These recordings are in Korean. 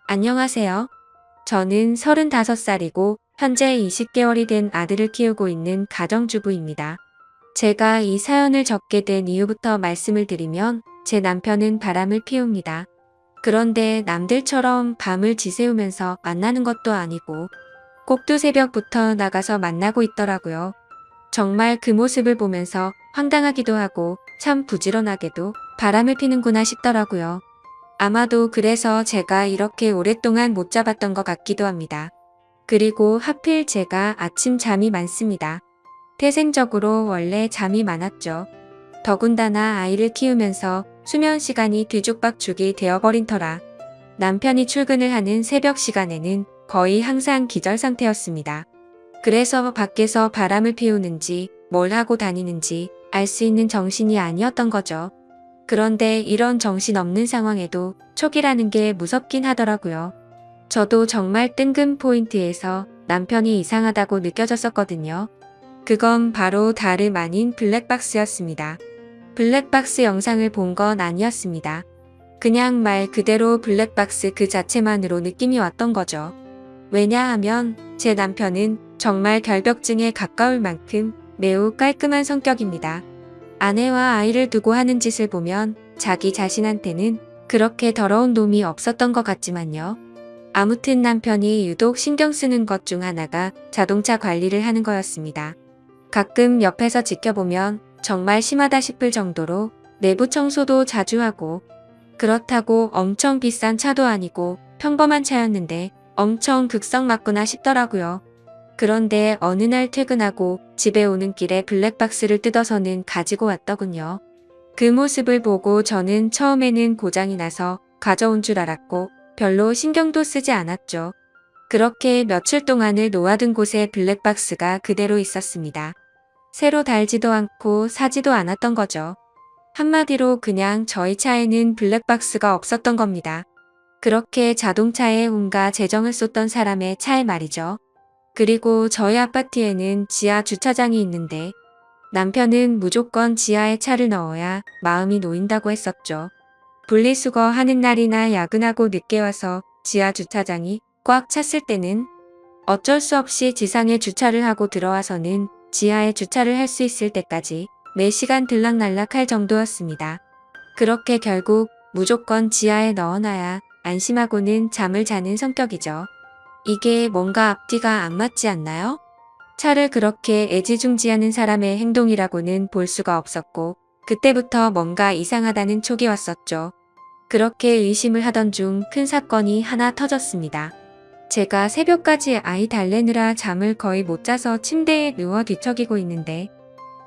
안녕하세요. 저는 35살이고 현재 20개월이 된 아들을 키우고 있는 가정주부입니다. 제가 이 사연을 적게 된 이유부터 말씀을 드리면 제 남편은 바람을 피웁니다. 그런데 남들처럼 밤을 지새우면서 만나는 것도 아니고 꼭두 새벽부터 나가서 만나고 있더라고요. 정말 그 모습을 보면서 황당하기도 하고 참 부지런하게도 바람을 피는구나 싶더라고요. 아마도 그래서 제가 이렇게 오랫동안 못 잡았던 것 같기도 합니다. 그리고 하필 제가 아침 잠이 많습니다. 태생적으로 원래 잠이 많았죠. 더군다나 아이를 키우면서 수면 시간이 뒤죽박죽이 되어버린 터라 남편이 출근을 하는 새벽 시간에는 거의 항상 기절 상태였습니다. 그래서 밖에서 바람을 피우는지 뭘 하고 다니는지 알 수 있는 정신이 아니었던 거죠. 그런데 이런 정신없는 상황에도 촉이라는 게 무섭긴 하더라고요. 저도 정말 뜬금 포인트에서 남편이 이상하다고 느껴졌었거든요. 그건 바로 다름 아닌 블랙박스였습니다. 블랙박스 영상을 본 건 아니었습니다. 그냥 말 그대로 블랙박스 그 자체만으로 느낌이 왔던 거죠. 왜냐하면 제 남편은 정말 결벽증에 가까울 만큼 매우 깔끔한 성격입니다. 아내와 아이를 두고 하는 짓을 보면 자기 자신한테는 그렇게 더러운 놈이 없었던 것 같지만요. 아무튼 남편이 유독 신경 쓰는 것 중 하나가 자동차 관리를 하는 거였습니다. 가끔 옆에서 지켜보면 정말 심하다 싶을 정도로 내부 청소도 자주 하고, 그렇다고 엄청 비싼 차도 아니고 평범한 차였는데 엄청 극성 맞구나 싶더라고요. 그런데 어느 날 퇴근하고 집에 오는 길에 블랙박스를 뜯어서는 가지고 왔더군요. 그 모습을 보고 저는 처음에는 고장이 나서 가져온 줄 알았고 별로 신경도 쓰지 않았죠. 그렇게 며칠 동안을 놓아둔 곳에 블랙박스가 그대로 있었습니다. 새로 달지도 않고 사지도 않았던 거죠. 한마디로 그냥 저희 차에는 블랙박스가 없었던 겁니다. 그렇게 자동차에 온갖 재정을 쏟던 사람의 차에 말이죠. 그리고 저희 아파트에는 지하 주차장이 있는데 남편은 무조건 지하에 차를 넣어야 마음이 놓인다고 했었죠. 분리수거 하는 날이나 야근하고 늦게 와서 지하 주차장이 꽉 찼을 때는 어쩔 수 없이 지상에 주차를 하고 들어와서는 지하에 주차를 할 수 있을 때까지 매시간 들락날락 할 정도였습니다. 그렇게 결국 무조건 지하에 넣어놔야 안심하고는 잠을 자는 성격이죠. 이게 뭔가 앞뒤가 안 맞지 않나요? 차를 그렇게 애지중지하는 사람의 행동이라고는 볼 수가 없었고 그때부터 뭔가 이상하다는 촉이 왔었죠. 그렇게 의심을 하던 중 큰 사건이 하나 터졌습니다. 제가 새벽까지 아이 달래느라 잠을 거의 못 자서 침대에 누워 뒤척이고 있는데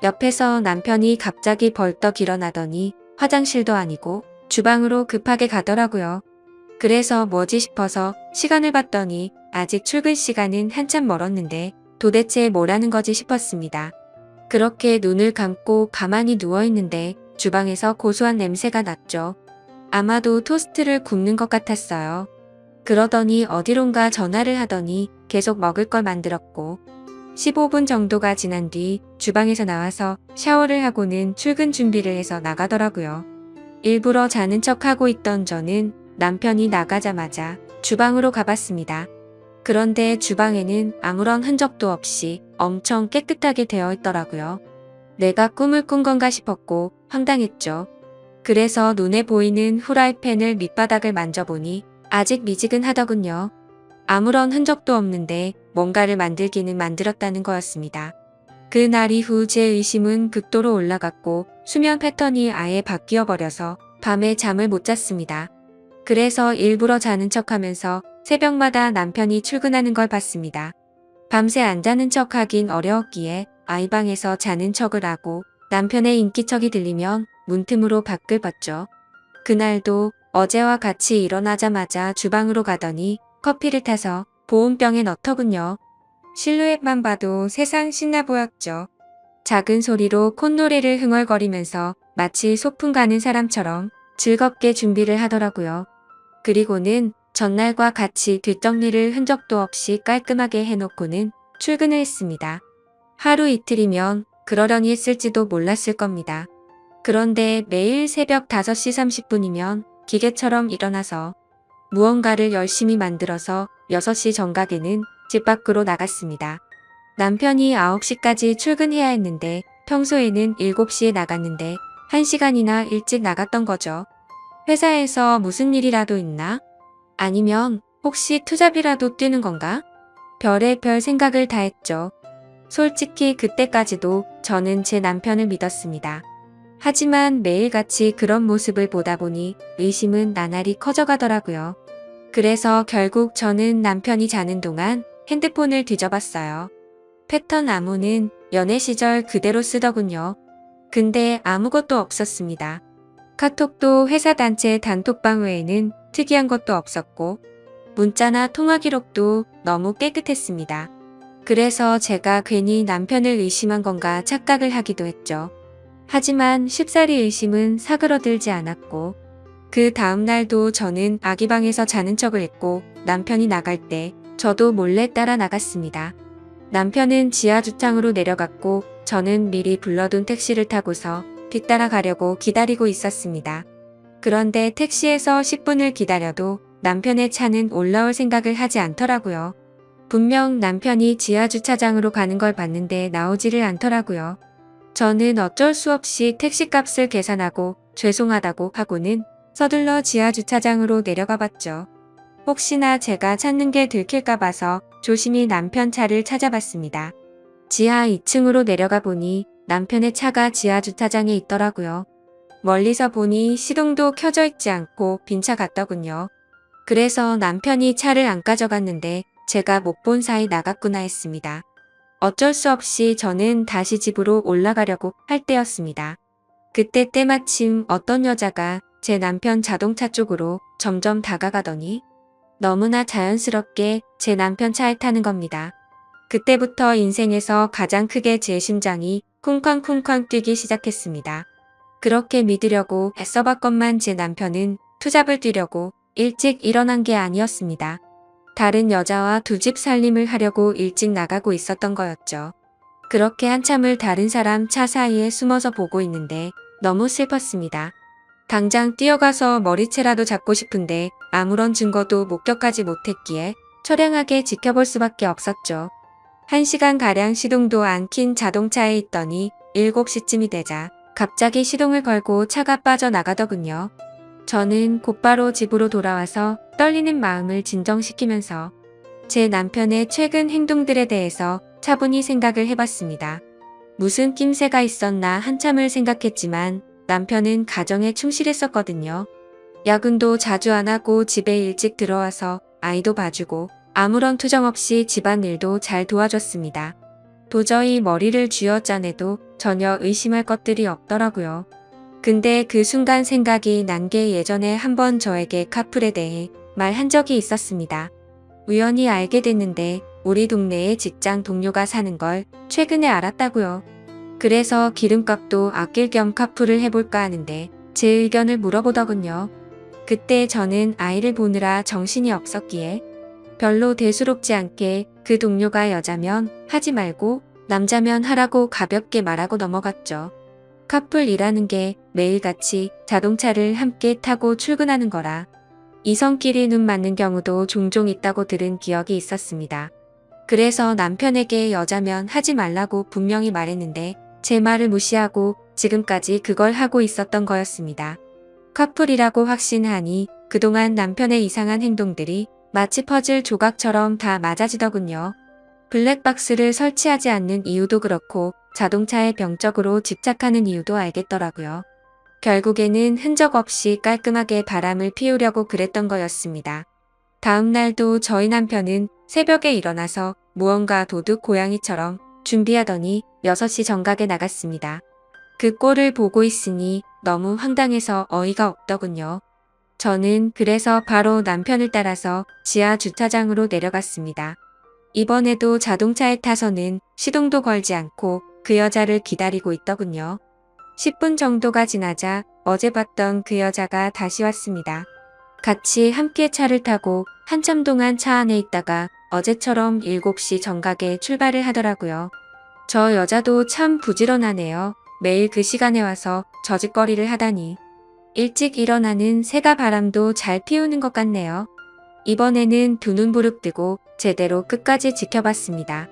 옆에서 남편이 갑자기 벌떡 일어나더니 화장실도 아니고 주방으로 급하게 가더라고요. 그래서 뭐지 싶어서 시간을 봤더니 아직 출근 시간은 한참 멀었는데 도대체 뭐라는 거지 싶었습니다. 그렇게 눈을 감고 가만히 누워있는데 주방에서 고소한 냄새가 났죠. 아마도 토스트를 굽는 것 같았어요. 그러더니 어디론가 전화를 하더니 계속 먹을 걸 만들었고 15분 정도가 지난 뒤 주방에서 나와서 샤워를 하고는 출근 준비를 해서 나가더라고요. 일부러 자는 척하고 있던 저는 남편이 나가자마자 주방으로 가봤습니다. 그런데 주방에는 아무런 흔적도 없이 엄청 깨끗하게 되어 있더라고요. 내가 꿈을 꾼 건가 싶었고 황당했죠. 그래서 눈에 보이는 후라이팬을 밑바닥을 만져보니 아직 미지근하더군요. 아무런 흔적도 없는데 뭔가를 만들기는 만들었다는 거였습니다. 그날 이후 제 의심은 극도로 올라갔고 수면 패턴이 아예 바뀌어 버려서 밤에 잠을 못 잤습니다. 그래서 일부러 자는 척하면서 새벽마다 남편이 출근하는 걸 봤습니다. 밤새 안 자는 척하긴 어려웠기에 아이방에서 자는 척을 하고 남편의 인기척이 들리면 문틈으로 밖을 봤죠. 그날도 어제와 같이 일어나자마자 주방으로 가더니 커피를 타서 보온병에 넣더군요. 실루엣만 봐도 세상 신나 보였죠. 작은 소리로 콧노래를 흥얼거리면서 마치 소풍 가는 사람처럼 즐겁게 준비를 하더라고요. 그리고는 전날과 같이 뒷정리를 흔적도 없이 깔끔하게 해놓고는 출근을 했습니다. 하루 이틀이면 그러려니 했을지도 몰랐을 겁니다. 그런데 매일 새벽 5시 30분이면 기계처럼 일어나서 무언가를 열심히 만들어서 6시 정각에는 집 밖으로 나갔습니다. 남편이 9시까지 출근해야 했는데 평소에는 7시에 나갔는데 1시간이나 일찍 나갔던 거죠. 회사에서 무슨 일이라도 있나? 아니면 혹시 투잡이라도 뛰는 건가? 별의별 생각을 다 했죠. 솔직히 그때까지도 저는 제 남편을 믿었습니다. 하지만 매일같이 그런 모습을 보다 보니 의심은 나날이 커져가더라고요. 그래서 결국 저는 남편이 자는 동안 핸드폰을 뒤져봤어요. 패턴 암호는 연애 시절 그대로 쓰더군요. 근데 아무것도 없었습니다. 카톡도 회사 단체 단톡방 외에는 특이한 것도 없었고 문자나 통화 기록도 너무 깨끗했습니다. 그래서 제가 괜히 남편을 의심한 건가 착각을 하기도 했죠. 하지만 쉽사리 의심은 사그러들지 않았고 그 다음 날도 저는 아기 방에서 자는 척을 했고 남편이 나갈 때 저도 몰래 따라 나갔습니다. 남편은 지하 주차장으로 내려갔고 저는 미리 불러둔 택시를 타고서 뒤따라 가려고 기다리고 있었습니다. 그런데 택시에서 10분을 기다려도 남편의 차는 올라올 생각을 하지 않더라고요. 분명 남편이 지하 주차장으로 가는 걸 봤는데 나오지를 않더라고요. 저는 어쩔 수 없이 택시값을 계산하고 죄송하다고 하고는 서둘러 지하 주차장으로 내려가 봤죠. 혹시나 제가 찾는 게 들킬까 봐서 조심히 남편 차를 찾아봤습니다. 지하 2층으로 내려가 보니 남편의 차가 지하 주차장에 있더라고요. 멀리서 보니 시동도 켜져 있지 않고 빈 차 같더군요. 그래서 남편이 차를 안 가져갔는데 제가 못 본 사이 나갔구나 했습니다. 어쩔 수 없이 저는 다시 집으로 올라가려고 할 때였습니다. 그때 때마침 어떤 여자가 제 남편 자동차 쪽으로 점점 다가가더니 너무나 자연스럽게 제 남편 차에 타는 겁니다. 그때부터 인생에서 가장 크게 제 심장이 쿵쾅쿵쾅 뛰기 시작했습니다. 그렇게 믿으려고 애써봤건만 제 남편은 투잡을 뛰려고 일찍 일어난 게 아니었습니다. 다른 여자와 두 집 살림을 하려고 일찍 나가고 있었던 거였죠. 그렇게 한참을 다른 사람 차 사이에 숨어서 보고 있는데 너무 슬펐습니다. 당장 뛰어가서 머리채라도 잡고 싶은데 아무런 증거도 목격하지 못했기에 처량하게 지켜볼 수밖에 없었죠. 1시간가량 시동도 안 킨 자동차에 있더니 7시쯤이 되자 갑자기 시동을 걸고 차가 빠져나가더군요. 저는 곧바로 집으로 돌아와서 떨리는 마음을 진정시키면서 제 남편의 최근 행동들에 대해서 차분히 생각을 해봤습니다. 무슨 낌새가 있었나 한참을 생각했지만 남편은 가정에 충실했었거든요. 야근도 자주 안 하고 집에 일찍 들어와서 아이도 봐주고 아무런 투정 없이 집안일도 잘 도와줬습니다. 도저히 머리를 쥐어짜내도 전혀 의심할 것들이 없더라고요. 근데 그 순간 생각이 난 게 예전에 한번 저에게 카풀에 대해 말한 적이 있었습니다. 우연히 알게 됐는데 우리 동네에 직장 동료가 사는 걸 최근에 알았다고요. 그래서 기름값도 아낄 겸 카풀을 해볼까 하는데 제 의견을 물어보더군요. 그때 저는 아이를 보느라 정신이 없었기에 별로 대수롭지 않게 그 동료가 여자면 하지 말고 남자면 하라고 가볍게 말하고 넘어갔죠. 카풀이라는 게 매일같이 자동차를 함께 타고 출근하는 거라 이성끼리 눈 맞는 경우도 종종 있다고 들은 기억이 있었습니다. 그래서 남편에게 여자면 하지 말라고 분명히 말했는데 제 말을 무시하고 지금까지 그걸 하고 있었던 거였습니다. 커플이라고 확신하니 그동안 남편의 이상한 행동들이 마치 퍼즐 조각처럼 다 맞아지더군요. 블랙박스를 설치하지 않는 이유도 그렇고 자동차에 병적으로 집착하는 이유도 알겠더라고요. 결국에는 흔적 없이 깔끔하게 바람을 피우려고 그랬던 거였습니다. 다음 날도 저희 남편은 새벽에 일어나서 무언가 도둑 고양이처럼 준비하더니 6시 정각에 나갔습니다. 그 꼴을 보고 있으니 너무 황당해서 어이가 없더군요. 저는 그래서 바로 남편을 따라서 지하 주차장으로 내려갔습니다. 이번에도 자동차에 타서는 시동도 걸지 않고 그 여자를 기다리고 있더군요. 10분 정도가 지나자 어제 봤던 그 여자가 다시 왔습니다. 같이 함께 차를 타고 한참 동안 차 안에 있다가 어제처럼 7시 정각에 출발을 하더라고요. 저 여자도 참 부지런하네요. 매일 그 시간에 와서 저짓거리를 하다니. 일찍 일어나는 새가 바람도 잘 피우는 것 같네요. 이번에는 두 눈 부릅뜨고 제대로 끝까지 지켜봤습니다.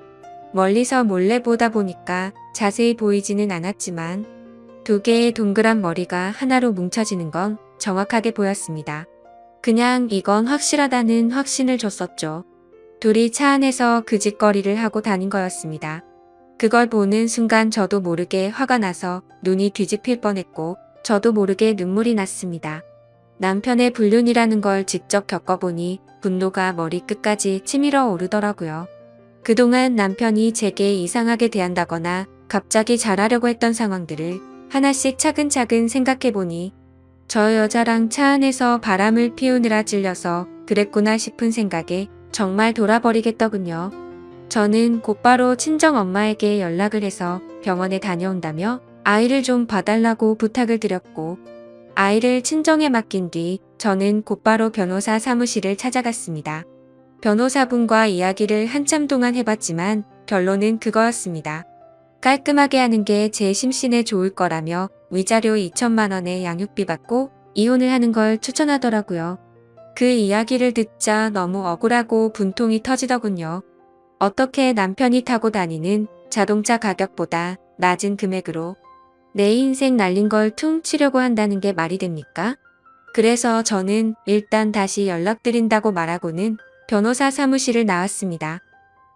멀리서 몰래 보다 보니까 자세히 보이지는 않았지만 두 개의 동그란 머리가 하나로 뭉쳐지는 건 정확하게 보였습니다. 그냥 이건 확실하다는 확신을 줬었죠. 둘이 차 안에서 그 짓거리를 하고 다닌 거였습니다. 그걸 보는 순간 저도 모르게 화가 나서 눈이 뒤집힐 뻔했고 저도 모르게 눈물이 났습니다. 남편의 불륜이라는 걸 직접 겪어보니 분노가 머리끝까지 치밀어 오르더라고요. 그동안 남편이 제게 이상하게 대한다거나 갑자기 잘하려고 했던 상황들을 하나씩 차근차근 생각해보니 저 여자랑 차 안에서 바람을 피우느라 찔려서 그랬구나 싶은 생각에 정말 돌아버리겠더군요. 저는 곧바로 친정엄마에게 연락을 해서 병원에 다녀온다며 아이를 좀 봐달라고 부탁을 드렸고 아이를 친정에 맡긴 뒤 저는 곧바로 변호사 사무실을 찾아갔습니다. 변호사분과 이야기를 한참 동안 해봤지만 결론은 그거였습니다. 깔끔하게 하는 게 제 심신에 좋을 거라며 위자료 2천만 원의 양육비 받고 이혼을 하는 걸 추천하더라고요. 그 이야기를 듣자 너무 억울하고 분통이 터지더군요. 어떻게 남편이 타고 다니는 자동차 가격보다 낮은 금액으로 내 인생 날린 걸 퉁치려고 한다는 게 말이 됩니까? 그래서 저는 일단 다시 연락드린다고 말하고는 변호사 사무실을 나왔습니다.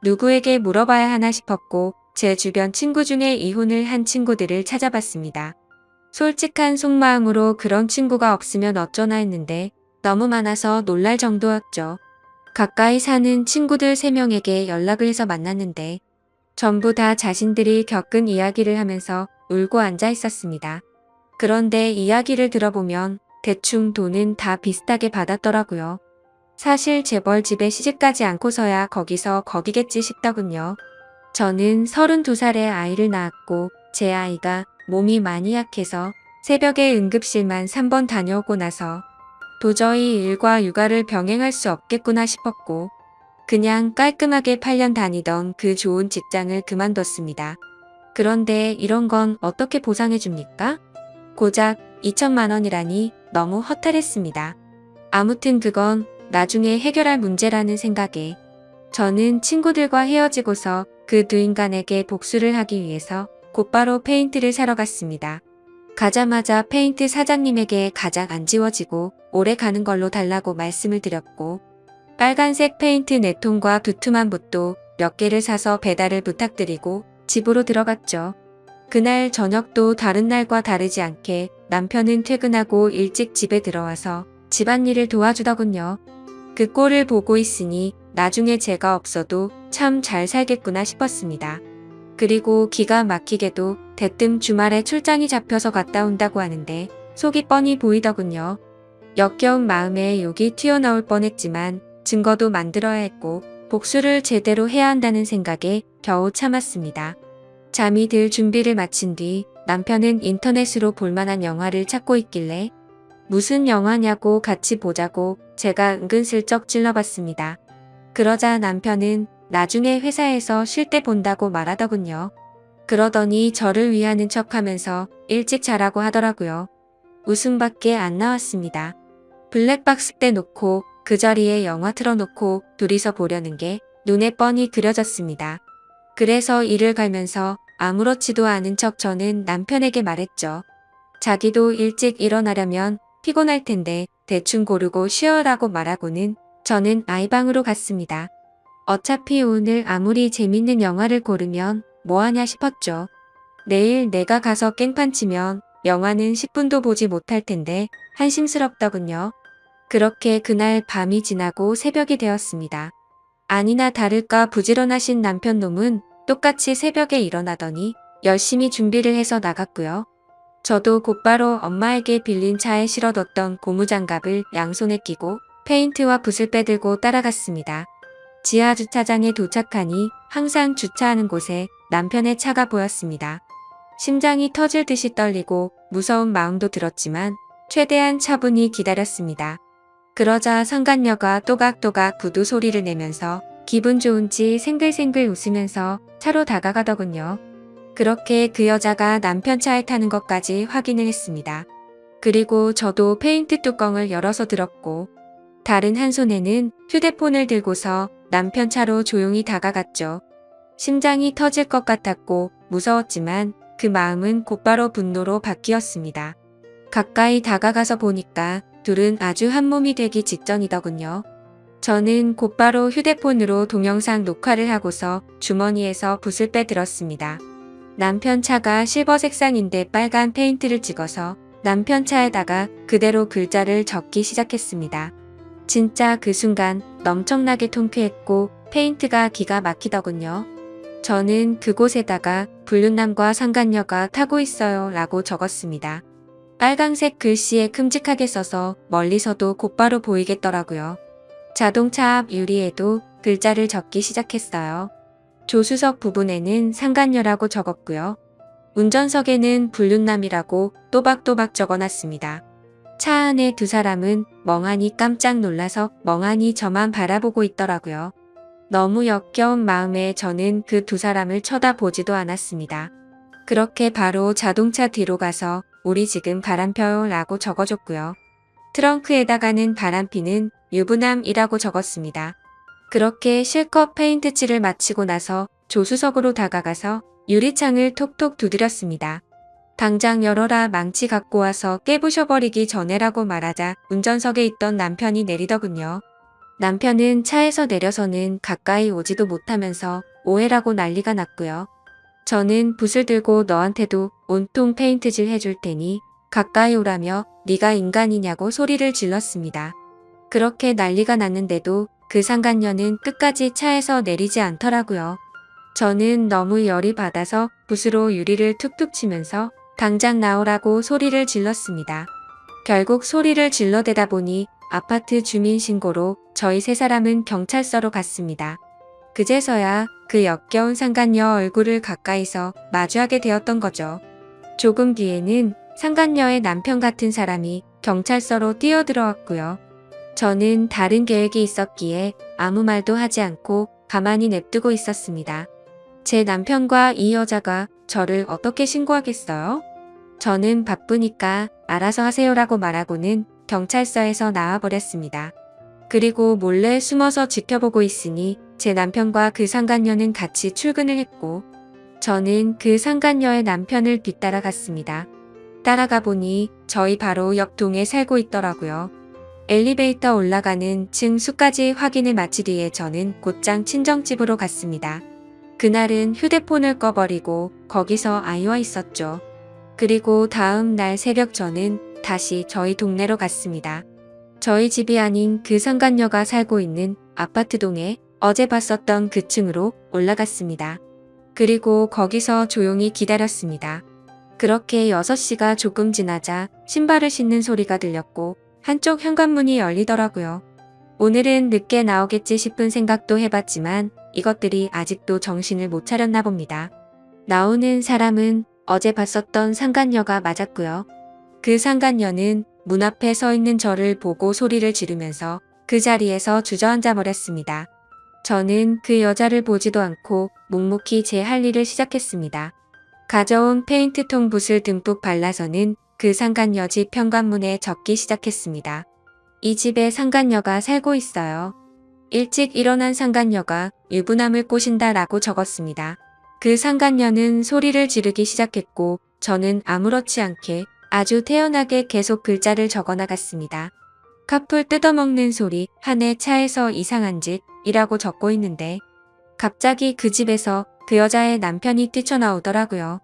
누구에게 물어봐야 하나 싶었고 제 주변 친구 중에 이혼을 한 친구들을 찾아봤습니다. 솔직한 속마음으로 그런 친구가 없으면 어쩌나 했는데 너무 많아서 놀랄 정도였죠. 가까이 사는 친구들 3명에게 연락을 해서 만났는데 전부 다 자신들이 겪은 이야기를 하면서 울고 앉아 있었습니다. 그런데 이야기를 들어보면 대충 돈은 다 비슷하게 받았더라고요. 사실 재벌 집에 시집가지 않고서야 거기서 거기겠지 싶더군요. 저는 32살에 아이를 낳았고 제 아이가 몸이 많이 약해서 새벽에 응급실만 3번 다녀오고 나서 도저히 일과 육아를 병행할 수 없겠구나 싶었고 그냥 깔끔하게 8년 다니던 그 좋은 직장을 그만뒀습니다. 그런데 이런 건 어떻게 보상해 줍니까? 고작 2천만 원이라니 너무 허탈했습니다. 아무튼 그건 나중에 해결할 문제라는 생각에 저는 친구들과 헤어지고서 그 두 인간에게 복수를 하기 위해서 곧바로 페인트를 사러 갔습니다. 가자마자 페인트 사장님에게 가장 안 지워지고 오래 가는 걸로 달라고 말씀을 드렸고 빨간색 페인트 4통과 두툼한 붓도 몇 개를 사서 배달을 부탁드리고 집으로 들어갔죠. 그날 저녁도 다른 날과 다르지 않게 남편은 퇴근하고 일찍 집에 들어와서 집안일을 도와주더군요. 그 꼴을 보고 있으니 나중에 제가 없어도 참 잘 살겠구나 싶었습니다. 그리고 기가 막히게도 대뜸 주말에 출장이 잡혀서 갔다 온다고 하는데 속이 뻔히 보이더군요. 역겨운 마음에 욕이 튀어나올 뻔했지만 증거도 만들어야 했고 복수를 제대로 해야 한다는 생각에 겨우 참았습니다. 잠이 들 준비를 마친 뒤 남편은 인터넷으로 볼만한 영화를 찾고 있길래 무슨 영화냐고 같이 보자고 제가 은근슬쩍 찔러봤습니다. 그러자 남편은 나중에 회사에서 쉴 때 본다고 말하더군요. 그러더니 저를 위하는 척하면서 일찍 자라고 하더라고요. 웃음밖에 안 나왔습니다. 블랙박스 떼놓고 그 자리에 영화 틀어놓고 둘이서 보려는 게 눈에 뻔히 그려졌습니다. 그래서 이를 갈면서 아무렇지도 않은 척 저는 남편에게 말했죠. 자기도 일찍 일어나려면 피곤할 텐데 대충 고르고 쉬어라고 말하고는 저는 아이방으로 갔습니다. 어차피 오늘 아무리 재밌는 영화를 고르면 뭐하냐 싶었죠. 내일 내가 가서 깽판 치면 영화는 10분도 보지 못할 텐데 한심스럽더군요. 그렇게 그날 밤이 지나고 새벽이 되었습니다. 아니나 다를까 부지런하신 남편 놈은 똑같이 새벽에 일어나더니 열심히 준비를 해서 나갔고요. 저도 곧바로 엄마에게 빌린 차에 실어뒀던 고무장갑을 양손에 끼고 페인트와 붓을 빼들고 따라갔습니다. 지하 주차장에 도착하니 항상 주차하는 곳에 남편의 차가 보였습니다. 심장이 터질 듯이 떨리고 무서운 마음도 들었지만 최대한 차분히 기다렸습니다. 그러자 상간녀가 또각또각 구두 소리를 내면서 기분 좋은지 생글생글 웃으면서 차로 다가가더군요. 그렇게 그 여자가 남편 차에 타는 것까지 확인을 했습니다. 그리고 저도 페인트 뚜껑을 열어서 들었고 다른 한 손에는 휴대폰을 들고서 남편 차로 조용히 다가갔죠. 심장이 터질 것 같았고 무서웠지만 그 마음은 곧바로 분노로 바뀌었습니다. 가까이 다가가서 보니까 둘은 아주 한 몸이 되기 직전이더군요. 저는 곧바로 휴대폰으로 동영상 녹화를 하고서 주머니에서 붓을 빼들었습니다. 남편 차가 실버 색상인데 빨간 페인트를 찍어서 남편 차에다가 그대로 글자를 적기 시작했습니다. 진짜 그 순간 엄청나게 통쾌했고 페인트가 기가 막히더군요. 저는 그곳에다가 불륜남과 상간녀가 타고 있어요 라고 적었습니다. 빨강색 글씨에 큼직하게 써서 멀리서도 곧바로 보이겠더라고요. 자동차 앞 유리에도 글자를 적기 시작했어요. 조수석 부분에는 상간녀라고 적었고요. 운전석에는 불륜남이라고 또박또박 적어놨습니다. 차 안에 두 사람은 멍하니 깜짝 놀라서 멍하니 저만 바라보고 있더라고요. 너무 역겨운 마음에 저는 그 두 사람을 쳐다보지도 않았습니다. 그렇게 바로 자동차 뒤로 가서 우리 지금 바람펴요 라고 적어줬고요. 트렁크에다가는 바람피는 유부남이라고 적었습니다. 그렇게 실컷 페인트칠을 마치고 나서 조수석으로 다가가서 유리창을 톡톡 두드렸습니다. 당장 열어라, 망치 갖고 와서 깨부셔버리기 전에라고 말하자 운전석에 있던 남편이 내리더군요. 남편은 차에서 내려서는 가까이 오지도 못하면서 오해라고 난리가 났고요. 저는 붓을 들고 너한테도 온통 페인트질 해줄 테니 가까이 오라며 네가 인간이냐고 소리를 질렀습니다. 그렇게 난리가 났는데도 그 상간녀는 끝까지 차에서 내리지 않더라고요. 저는 너무 열이 받아서 붓으로 유리를 툭툭 치면서 당장 나오라고 소리를 질렀습니다. 결국 소리를 질러대다 보니 아파트 주민 신고로 저희 세 사람은 경찰서로 갔습니다. 그제서야 그 역겨운 상간녀 얼굴을 가까이서 마주하게 되었던 거죠. 조금 뒤에는 상간녀의 남편 같은 사람이 경찰서로 뛰어들어왔고요. 저는 다른 계획이 있었기에 아무 말도 하지 않고 가만히 냅두고 있었습니다. 제 남편과 이 여자가 저를 어떻게 신고하겠어요? 저는 바쁘니까 알아서 하세요라고 말하고는 경찰서에서 나와버렸습니다. 그리고 몰래 숨어서 지켜보고 있으니 제 남편과 그 상간녀는 같이 출근을 했고 저는 그 상간녀의 남편을 뒤따라 갔습니다. 따라가 보니 저희 바로 옆 동에 살고 있더라고요. 엘리베이터 올라가는 층 수까지 확인을 마친 뒤에 저는 곧장 친정집으로 갔습니다. 그날은 휴대폰을 꺼버리고 거기서 아이와 있었죠. 그리고 다음 날 새벽 저는 다시 저희 동네로 갔습니다. 저희 집이 아닌 그 상간녀가 살고 있는 아파트 동에 어제 봤었던 그 층으로 올라갔습니다. 그리고 거기서 조용히 기다렸습니다. 그렇게 6시가 조금 지나자 신발을 신는 소리가 들렸고 한쪽 현관문이 열리더라고요. 오늘은 늦게 나오겠지 싶은 생각도 해봤지만 이것들이 아직도 정신을 못 차렸나 봅니다. 나오는 사람은 어제 봤었던 상간녀가 맞았고요. 그 상간녀는 문 앞에 서 있는 저를 보고 소리를 지르면서 그 자리에서 주저앉아 버렸습니다. 저는 그 여자를 보지도 않고 묵묵히 제 할 일을 시작했습니다. 가져온 페인트통 붓을 듬뿍 발라서는 그 상간녀 집 현관문에 적기 시작했습니다. 이 집에 상간녀가 살고 있어요. 일찍 일어난 상간녀가 유부남을 꼬신다 라고 적었습니다. 그 상간녀는 소리를 지르기 시작했고 저는 아무렇지 않게 아주 태연하게 계속 글자를 적어나갔습니다. 카풀 뜯어먹는 소리, 한해 차에서 이상한 짓이라고 적고 있는데 갑자기 그 집에서 그 여자의 남편이 뛰쳐나오더라고요.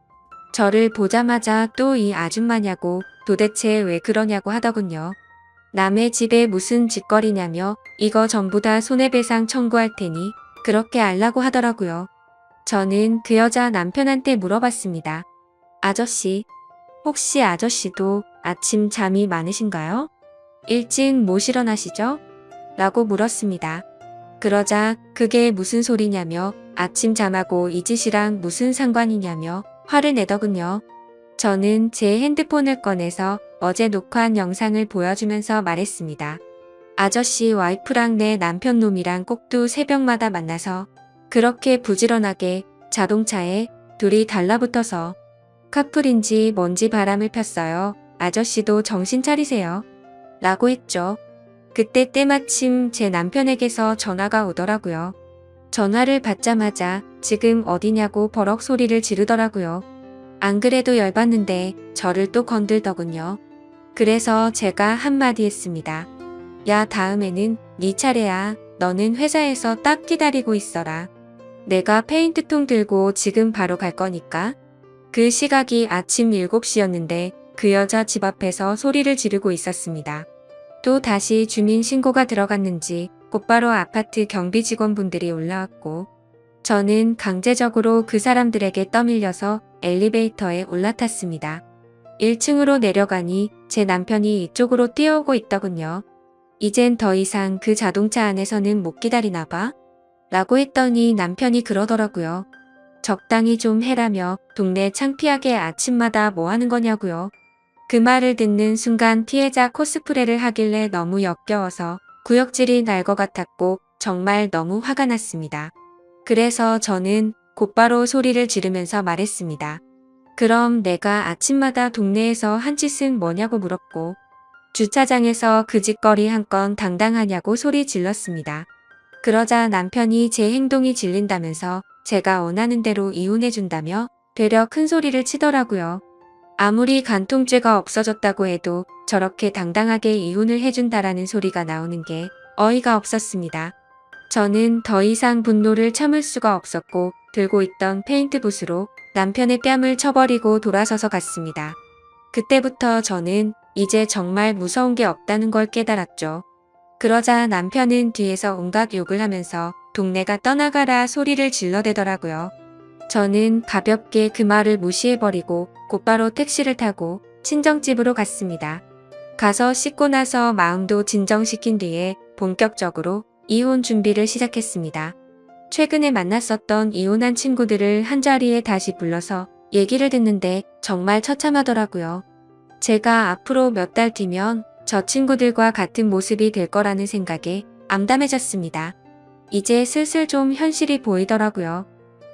저를 보자마자 또 이 아줌마냐고 도대체 왜 그러냐고 하더군요. 남의 집에 무슨 짓거리냐며 이거 전부 다 손해배상 청구할 테니 그렇게 알라고 하더라고요. 저는 그 여자 남편한테 물어봤습니다. 아저씨, 혹시 아저씨도 아침 잠이 많으신가요? 일찍 못 일어나시죠? 라고 물었습니다. 그러자 그게 무슨 소리냐며 아침 잠하고 이 짓이랑 무슨 상관이냐며 화를 내더군요. 저는 제 핸드폰을 꺼내서 어제 녹화한 영상을 보여주면서 말했습니다. 아저씨 와이프랑 내 남편 놈이랑 꼭두 새벽마다 만나서 그렇게 부지런하게 자동차에 둘이 달라붙어서 카풀인지 뭔지 바람을 폈어요. 아저씨도 정신 차리세요. 라고 했죠. 그때 때마침 제 남편에게서 전화가 오더라고요. 전화를 받자마자 지금 어디냐고 버럭 소리를 지르더라고요. 안 그래도 열받는데 저를 또 건들더군요. 그래서 제가 한마디 했습니다. 야, 다음에는 네 차례야. 너는 회사에서 딱 기다리고 있어라. 내가 페인트통 들고 지금 바로 갈 거니까. 그 시각이 아침 7시였는데 그 여자 집 앞에서 소리를 지르고 있었습니다. 또 다시 주민 신고가 들어갔는지 곧바로 아파트 경비 직원분들이 올라왔고 저는 강제적으로 그 사람들에게 떠밀려서 엘리베이터에 올라탔습니다. 1층으로 내려가니 제 남편이 이쪽으로 뛰어오고 있더군요. 이젠 더 이상 그 자동차 안에서는 못 기다리나 봐? 라고 했더니 남편이 그러더라고요. 적당히 좀 해라며 동네 창피하게 아침마다 뭐 하는 거냐고요. 그 말을 듣는 순간 피해자 코스프레를 하길래 너무 역겨워서 구역질이 날 것 같았고 정말 너무 화가 났습니다. 그래서 저는 곧바로 소리를 지르면서 말했습니다. 그럼 내가 아침마다 동네에서 한 짓은 뭐냐고 물었고 주차장에서 그 짓거리 한 건 당당하냐고 소리 질렀습니다. 그러자 남편이 제 행동이 질린다면서 제가 원하는 대로 이혼해준다며 되려 큰 소리를 치더라고요. 아무리 간통죄가 없어졌다고 해도 저렇게 당당하게 이혼을 해준다라는 소리가 나오는 게 어이가 없었습니다. 저는 더 이상 분노를 참을 수가 없었고 들고 있던 페인트붓으로 남편의 뺨을 쳐버리고 돌아서서 갔습니다. 그때부터 저는 이제 정말 무서운 게 없다는 걸 깨달았죠. 그러자 남편은 뒤에서 온갖 욕을 하면서 동네가 떠나가라 소리를 질러대더라고요. 저는 가볍게 그 말을 무시해버리고 곧바로 택시를 타고 친정집으로 갔습니다. 가서 씻고 나서 마음도 진정시킨 뒤에 본격적으로 이혼 준비를 시작했습니다. 최근에 만났었던 이혼한 친구들을 한자리에 다시 불러서 얘기를 듣는데 정말 처참하더라고요. 제가 앞으로 몇 달 뒤면 저 친구들과 같은 모습이 될 거라는 생각에 암담해졌습니다. 이제 슬슬 좀 현실이 보이더라고요.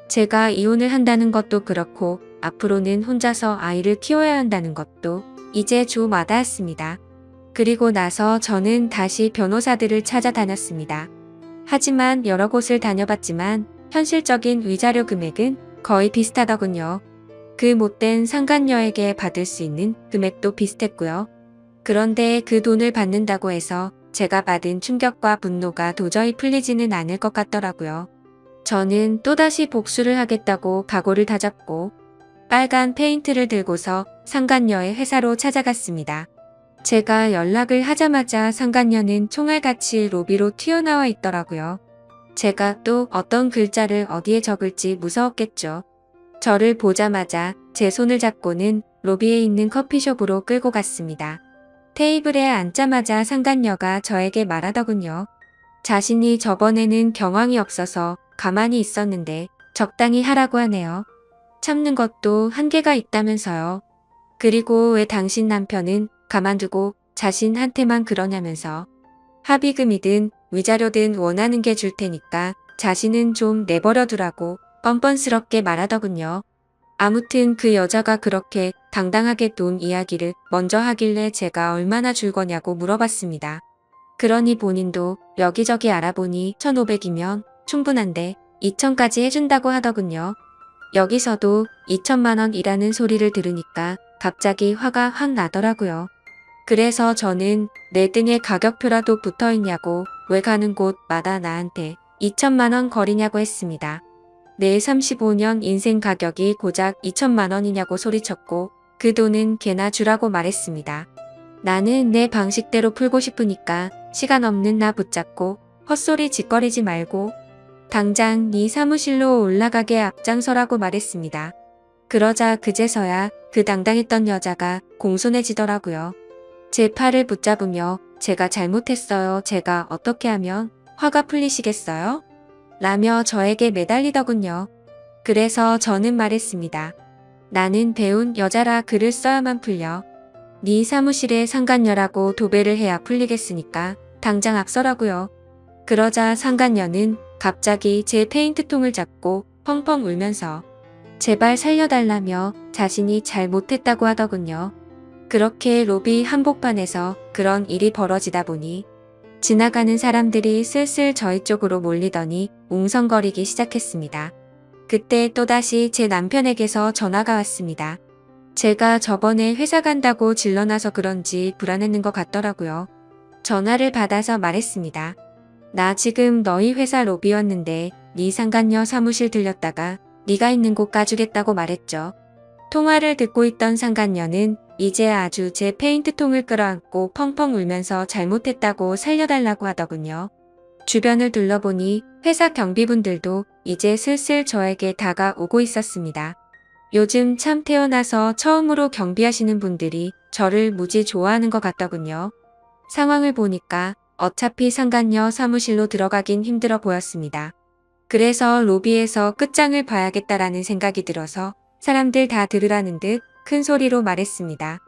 제가 이혼을 한다는 것도 그렇고 앞으로는 혼자서 아이를 키워야 한다는 것도 이제 좀 와닿았습니다. 그리고 나서 저는 다시 변호사들을 찾아다녔습니다. 하지만 여러 곳을 다녀봤지만 현실적인 위자료 금액은 거의 비슷하더군요. 그 못된 상간녀에게 받을 수 있는 금액도 비슷했고요. 그런데 그 돈을 받는다고 해서 제가 받은 충격과 분노가 도저히 풀리지는 않을 것 같더라고요. 저는 또다시 복수를 하겠다고 각오를 다졌고 빨간 페인트를 들고서 상간녀의 회사로 찾아갔습니다. 제가 연락을 하자마자 상간녀는 총알같이 로비로 튀어나와 있더라고요. 제가 또 어떤 글자를 어디에 적을지 무서웠겠죠. 저를 보자마자 제 손을 잡고는 로비에 있는 커피숍으로 끌고 갔습니다. 테이블에 앉자마자 상간녀가 저에게 말하더군요. 자신이 저번에는 경황이 없어서 가만히 있었는데 적당히 하라고 하네요. 참는 것도 한계가 있다면서요. 그리고 왜 당신 남편은 가만두고 자신한테만 그러냐면서 합의금이든 위자료든 원하는 게 줄 테니까 자신은 좀 내버려 두라고 뻔뻔스럽게 말하더군요. 아무튼 그 여자가 그렇게 당당하게 돈 이야기를 먼저 하길래 제가 얼마나 줄 거냐고 물어봤습니다. 그러니 본인도 여기저기 알아보니 1,500이면 충분한데 2,000까지 해준다고 하더군요. 여기서도 2천만 원이라는 소리를 들으니까 갑자기 화가 확 나더라고요. 그래서 저는 내 등에 가격표라도 붙어있냐고 왜 가는 곳마다 나한테 2천만 원 거리냐고 했습니다. 내 35년 인생 가격이 고작 2천만 원이냐고 소리쳤고 그 돈은 걔나 주라고 말했습니다. 나는 내 방식대로 풀고 싶으니까 시간 없는 나 붙잡고 헛소리 짓거리지 말고 당장 네 사무실로 올라가게 앞장서라고 말했습니다. 그러자 그제서야 그 당당했던 여자가 공손해지더라고요. 제 팔을 붙잡으며 제가 잘못했어요. 제가 어떻게 하면 화가 풀리시겠어요? 라며 저에게 매달리더군요. 그래서 저는 말했습니다. 나는 배운 여자라 글을 써야만 풀려. 네 사무실에 상간녀라고 도배를 해야 풀리겠으니까 당장 앞서라고요. 그러자 상간녀는 갑자기 제 페인트통을 잡고 펑펑 울면서 제발 살려달라며 자신이 잘못했다고 하더군요. 그렇게 로비 한복판에서 그런 일이 벌어지다 보니 지나가는 사람들이 슬슬 저희 쪽으로 몰리더니 웅성거리기 시작했습니다. 그때 또다시 제 남편에게서 전화가 왔습니다. 제가 저번에 회사 간다고 질러놔서 그런지 불안했는 것 같더라고요. 전화를 받아서 말했습니다. 나 지금 너희 회사 로비였는데 네 상간녀 사무실 들렸다가 네가 있는 곳 가주겠다고 말했죠. 통화를 듣고 있던 상간녀는 이제 아주 제 페인트통을 끌어안고 펑펑 울면서 잘못했다고 살려달라고 하더군요. 주변을 둘러보니 회사 경비분들도 이제 슬슬 저에게 다가오고 있었습니다. 요즘 참 태어나서 처음으로 경비하시는 분들이 저를 무지 좋아하는 것 같더군요. 상황을 보니까 어차피 상간녀 사무실로 들어가긴 힘들어 보였습니다. 그래서 로비에서 끝장을 봐야겠다라는 생각이 들어서 사람들 다 들으라는 듯 큰 소리로 말했습니다.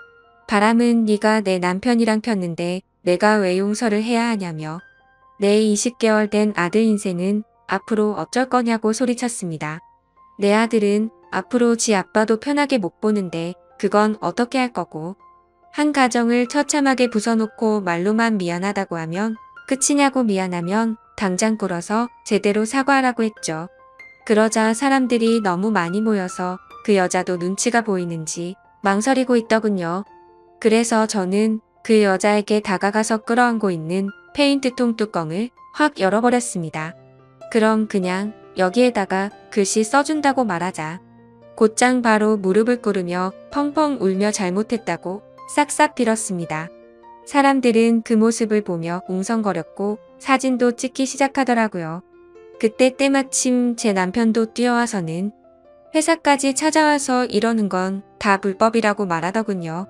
바람은 네가 내 남편이랑 폈는데 내가 왜 용서를 해야 하냐며. 내 20개월 된 아들 인생은 앞으로 어쩔 거냐고 소리쳤습니다. 내 아들은 앞으로 지 아빠도 편하게 못 보는데 그건 어떻게 할 거고. 한 가정을 처참하게 부숴놓고 말로만 미안하다고 하면 끝이냐고. 미안하면 당장 꿇어서 제대로 사과하라고 했죠. 그러자 사람들이 너무 많이 모여서 그 여자도 눈치가 보이는지 망설이고 있더군요. 그래서 저는 그 여자에게 다가가서 끌어안고 있는 페인트통 뚜껑을 확 열어버렸습니다. 그럼 그냥 여기에다가 글씨 써준다고 말하자. 곧장 바로 무릎을 꿇으며 펑펑 울며 잘못했다고 싹싹 빌었습니다. 사람들은 그 모습을 보며 웅성거렸고 사진도 찍기 시작하더라고요. 그때 때마침 제 남편도 뛰어와서는 회사까지 찾아와서 이러는 건 다 불법이라고 말하더군요.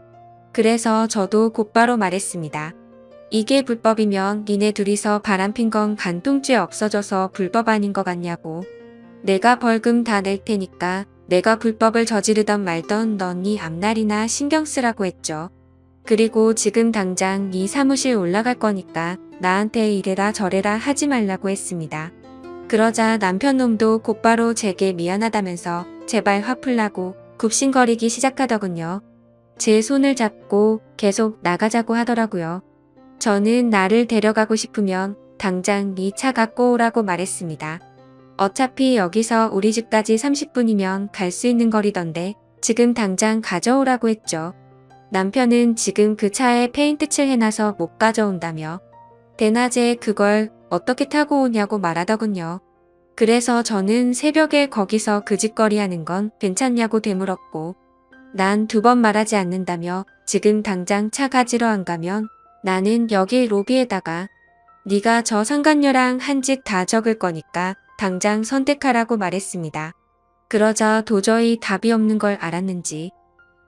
그래서 저도 곧바로 말했습니다. 이게 불법이면 니네 둘이서 바람핀 건 간통죄 없어져서 불법 아닌 것 같냐고. 내가 벌금 다 낼 테니까 내가 불법을 저지르던 말던 넌 네 앞날이나 신경 쓰라고 했죠. 그리고 지금 당장 네 사무실 올라갈 거니까 나한테 이래라 저래라 하지 말라고 했습니다. 그러자 남편 놈도 곧바로 제게 미안하다면서 제발 화 풀라고 굽신거리기 시작하더군요. 제 손을 잡고 계속 나가자고 하더라고요. 저는 나를 데려가고 싶으면 당장 네 차 갖고 오라고 말했습니다. 어차피 여기서 우리 집까지 30분이면 갈 수 있는 거리던데 지금 당장 가져오라고 했죠. 남편은 지금 그 차에 페인트 칠 해놔서 못 가져온다며 대낮에 그걸 어떻게 타고 오냐고 말하더군요. 그래서 저는 새벽에 거기서 그 짓거리 하는 건 괜찮냐고 되물었고 난 2번 말하지 않는다며 지금 당장 차 가지러 안 가면 나는 여기 로비에다가 네가 저 상간녀랑 한 짓 다 적을 거니까 당장 선택하라고 말했습니다. 그러자 도저히 답이 없는 걸 알았는지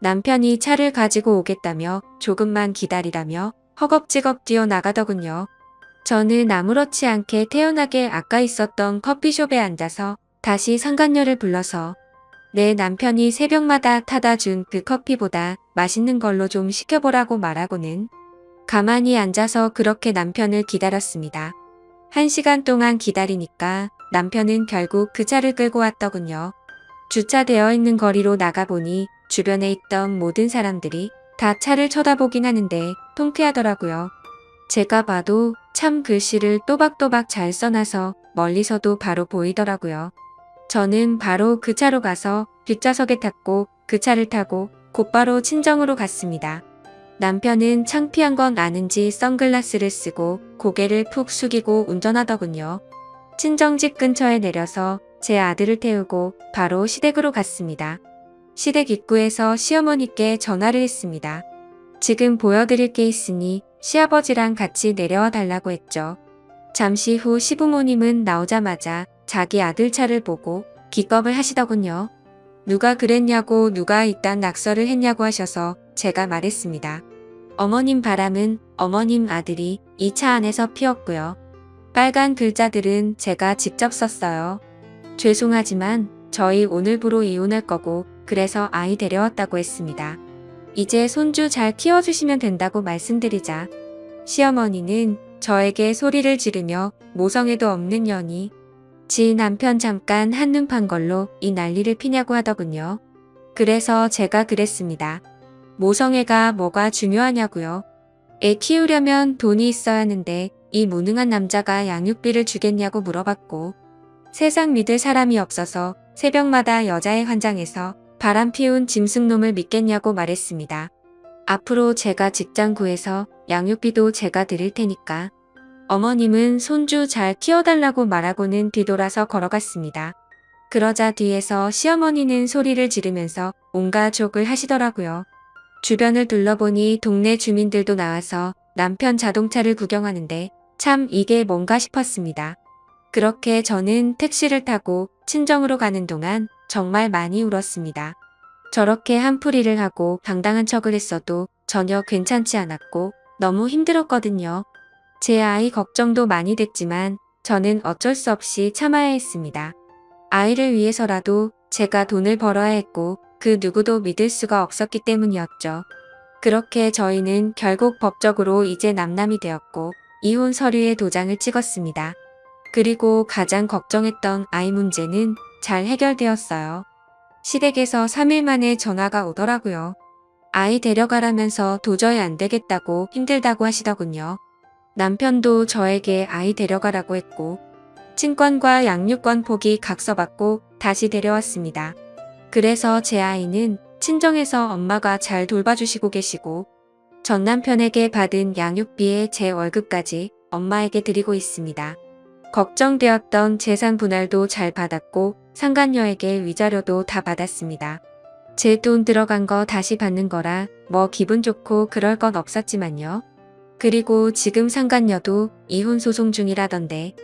남편이 차를 가지고 오겠다며 조금만 기다리라며 허겁지겁 뛰어나가더군요. 저는 아무렇지 않게 태연하게 아까 있었던 커피숍에 앉아서 다시 상간녀를 불러서 내 남편이 새벽마다 타다 준 그 커피보다 맛있는 걸로 좀 시켜보라고 말하고는 가만히 앉아서 그렇게 남편을 기다렸습니다. 1시간 동안 기다리니까 남편은 결국 그 차를 끌고 왔더군요. 주차되어 있는 거리로 나가보니 주변에 있던 모든 사람들이 다 차를 쳐다보긴 하는데 통쾌하더라고요. 제가 봐도 참 글씨를 또박또박 잘 써놔서 멀리서도 바로 보이더라고요. 저는 바로 그 차로 가서 뒷좌석에 탔고 그 차를 타고 곧바로 친정으로 갔습니다. 남편은 창피한 건 아는지 선글라스를 쓰고 고개를 푹 숙이고 운전하더군요. 친정집 근처에 내려서 제 아들을 태우고 바로 시댁으로 갔습니다. 시댁 입구에서 시어머니께 전화를 했습니다. 지금 보여드릴 게 있으니 시아버지랑 같이 내려와 달라고 했죠. 잠시 후 시부모님은 나오자마자 자기 아들 차를 보고 기겁을 하시더군요. 누가 그랬냐고 누가 이딴 낙서를 했냐고 하셔서 제가 말했습니다. 어머님 바람은 어머님 아들이 이 차 안에서 피웠고요. 빨간 글자들은 제가 직접 썼어요. 죄송하지만 저희 오늘부로 이혼할 거고 그래서 아이 데려왔다고 했습니다. 이제 손주 잘 키워주시면 된다고 말씀드리자 시어머니는 저에게 소리를 지르며 모성애도 없는 년이 지 남편 잠깐 한눈 판 걸로 이 난리를 피냐고 하더군요. 그래서 제가 그랬습니다. 모성애가 뭐가 중요하냐고요. 애 키우려면 돈이 있어야 하는데 이 무능한 남자가 양육비를 주겠냐고 물어봤고, 세상 믿을 사람이 없어서 새벽마다 여자의 환장해서 바람 피운 짐승놈을 믿겠냐고 말했습니다. 앞으로 제가 직장 구해서 양육비도 제가 드릴 테니까. 어머님은 손주 잘 키워달라고 말하고는 뒤돌아서 걸어갔습니다. 그러자 뒤에서 시어머니는 소리를 지르면서 온갖 욕을 하시더라고요. 주변을 둘러보니 동네 주민들도 나와서 남편 자동차를 구경하는데 참 이게 뭔가 싶었습니다. 그렇게 저는 택시를 타고 친정으로 가는 동안 정말 많이 울었습니다. 저렇게 한풀이를 하고 당당한 척을 했어도 전혀 괜찮지 않았고 너무 힘들었거든요. 제 아이 걱정도 많이 됐지만 저는 어쩔 수 없이 참아야 했습니다. 아이를 위해서라도 제가 돈을 벌어야 했고 그 누구도 믿을 수가 없었기 때문이었죠. 그렇게 저희는 결국 법적으로 이제 남남이 되었고 이혼 서류에 도장을 찍었습니다. 그리고 가장 걱정했던 아이 문제는 잘 해결되었어요. 시댁에서 3일 만에 전화가 오더라고요. 아이 데려가라면서 도저히 안 되겠다고 힘들다고 하시더군요. 남편도 저에게 아이 데려가라고 했고 친권과 양육권 포기 각서받고 다시 데려왔습니다. 그래서 제 아이는 친정에서 엄마가 잘 돌봐주시고 계시고 전 남편에게 받은 양육비에 제 월급까지 엄마에게 드리고 있습니다. 걱정되었던 재산 분할도 잘 받았고 상간녀에게 위자료도 다 받았습니다. 제 돈 들어간 거 다시 받는 거라 뭐 기분 좋고 그럴 건 없었지만요. 그리고 지금 상간녀도 이혼 소송 중이라던데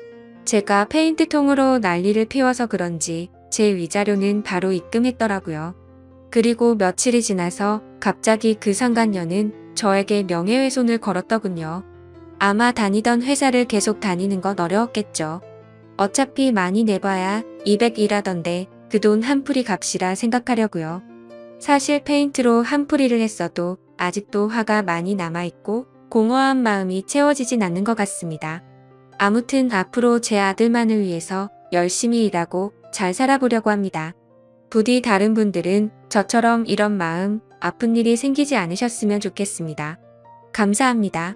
제가 페인트통으로 난리를 피워서 그런지 제 위자료는 바로 입금했더라고요. 그리고 며칠이 지나서 갑자기 그 상간녀는 저에게 명예훼손을 걸었더군요. 아마 다니던 회사를 계속 다니는 건 어려웠겠죠. 어차피 많이 내봐야 200이라던데 그 돈 한풀이 값이라 생각하려고요. 사실 페인트로 한풀이를 했어도 아직도 화가 많이 남아있고 공허한 마음이 채워지진 않는 것 같습니다. 아무튼 앞으로 제 아들만을 위해서 열심히 일하고 잘 살아보려고 합니다. 부디 다른 분들은 저처럼 이런 마음, 아픈 일이 생기지 않으셨으면 좋겠습니다. 감사합니다.